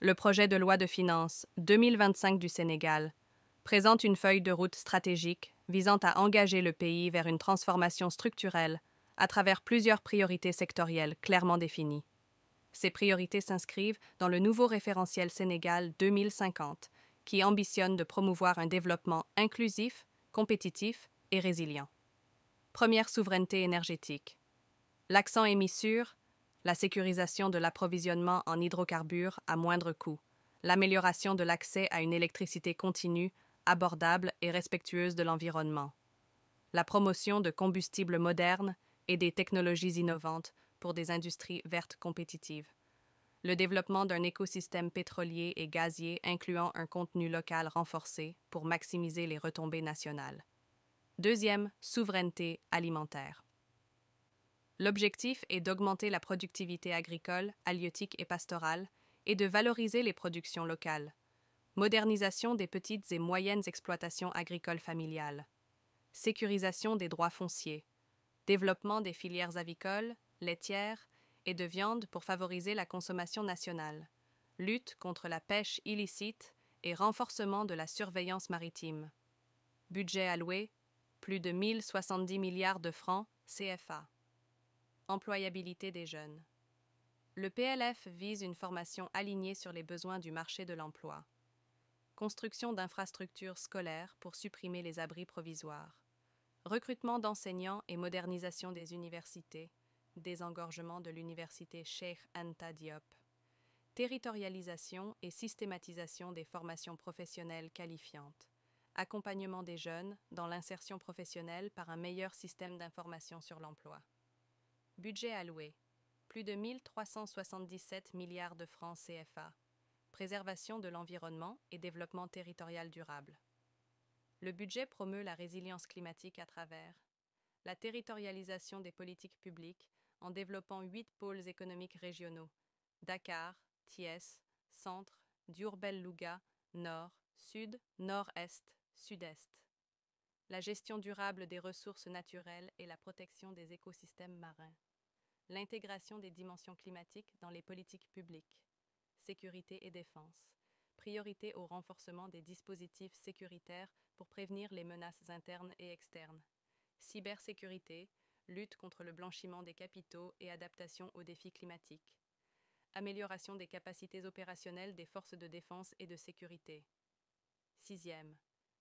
Le projet de loi de finances 2025 du Sénégal présente une feuille de route stratégique visant à engager le pays vers une transformation structurelle à travers plusieurs priorités sectorielles clairement définies. Ces priorités s'inscrivent dans le nouveau référentiel Sénégal 2050, qui ambitionne de promouvoir un développement inclusif, compétitif et résilient. Première souveraineté énergétique. L'accent est mis sur la sécurisation de l'approvisionnement en hydrocarbures à moindre coût, l'amélioration de l'accès à une électricité continue, abordable et respectueuse de l'environnement, la promotion de combustibles modernes et des technologies innovantes pour des industries vertes compétitives, le développement d'un écosystème pétrolier et gazier incluant un contenu local renforcé pour maximiser les retombées nationales. Deuxième, souveraineté alimentaire. L'objectif est d'augmenter la productivité agricole, halieutique et pastorale et de valoriser les productions locales. Modernisation des petites et moyennes exploitations agricoles familiales. Sécurisation des droits fonciers. Développement des filières avicoles, laitières et de viande pour favoriser la consommation nationale. Lutte contre la pêche illicite et renforcement de la surveillance maritime. Budget alloué, plus de 1070 milliards de francs CFA. Employabilité des jeunes. Le PLF vise une formation alignée sur les besoins du marché de l'emploi. Construction d'infrastructures scolaires pour supprimer les abris provisoires. Recrutement d'enseignants et modernisation des universités. Désengorgement de l'université Cheikh Anta Diop. Territorialisation et systématisation des formations professionnelles qualifiantes. Accompagnement des jeunes dans l'insertion professionnelle par un meilleur système d'information sur l'emploi. Budget alloué, plus de 1377 milliards de francs CFA. Préservation de l'environnement et développement territorial durable. Le budget promeut la résilience climatique à travers la territorialisation des politiques publiques en développant 8 pôles économiques régionaux, Dakar, Thiès, Centre, Diourbel-Louga, Nord, Sud, Nord-Est, Sud-Est. La gestion durable des ressources naturelles et la protection des écosystèmes marins. L'intégration des dimensions climatiques dans les politiques publiques. Sécurité et défense. Priorité au renforcement des dispositifs sécuritaires pour prévenir les menaces internes et externes. Cybersécurité, lutte contre le blanchiment des capitaux et adaptation aux défis climatiques. Amélioration des capacités opérationnelles des forces de défense et de sécurité. Sixième,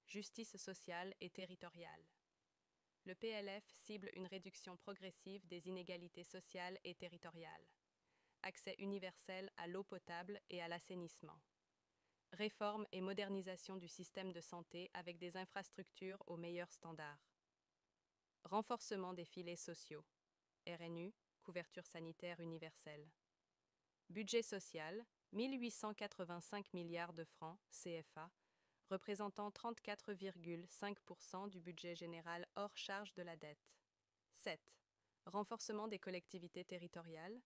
justice sociale et territoriale. Le PLF cible une réduction progressive des inégalités sociales et territoriales. Accès universel à l'eau potable et à l'assainissement. Réforme et modernisation du système de santé avec des infrastructures aux meilleurs standards. Renforcement des filets sociaux. RNU, couverture sanitaire universelle. Budget social, 1885 milliards de francs CFA, représentant 34,5% du budget général hors charge de la dette. 7. Renforcement des collectivités territoriales,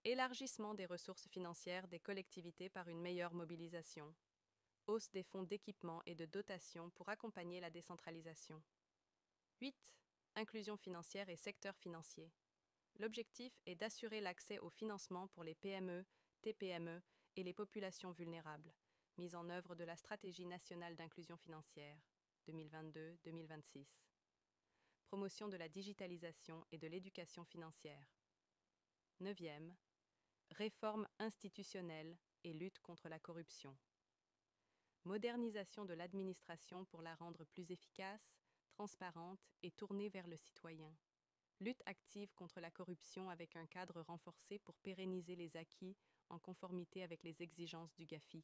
élargissement des ressources financières des collectivités par une meilleure mobilisation, hausse des fonds d'équipement et de dotation pour accompagner la décentralisation. 8. Inclusion financière et secteur financier. L'objectif est d'assurer l'accès au financement pour les PME, TPME et les populations vulnérables, mise en œuvre de la Stratégie nationale d'inclusion financière 2022-2026. Promotion de la digitalisation et de l'éducation financière. 9e. Réforme institutionnelle et lutte contre la corruption. Modernisation de l'administration pour la rendre plus efficace, transparente et tournée vers le citoyen. Lutte active contre la corruption avec un cadre renforcé pour pérenniser les acquis en conformité avec les exigences du GAFI.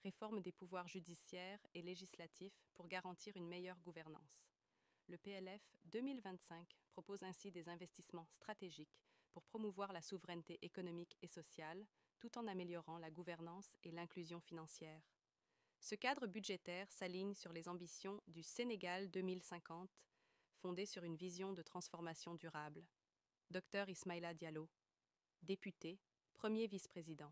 Réforme des pouvoirs judiciaires et législatifs pour garantir une meilleure gouvernance. Le PLF 2025 propose ainsi des investissements stratégiques pour promouvoir la souveraineté économique et sociale, tout en améliorant la gouvernance et l'inclusion financière. Ce cadre budgétaire s'aligne sur les ambitions du Sénégal 2050, fondé sur une vision de transformation durable. Dr Ismaïla Diallo, député, premier vice-président.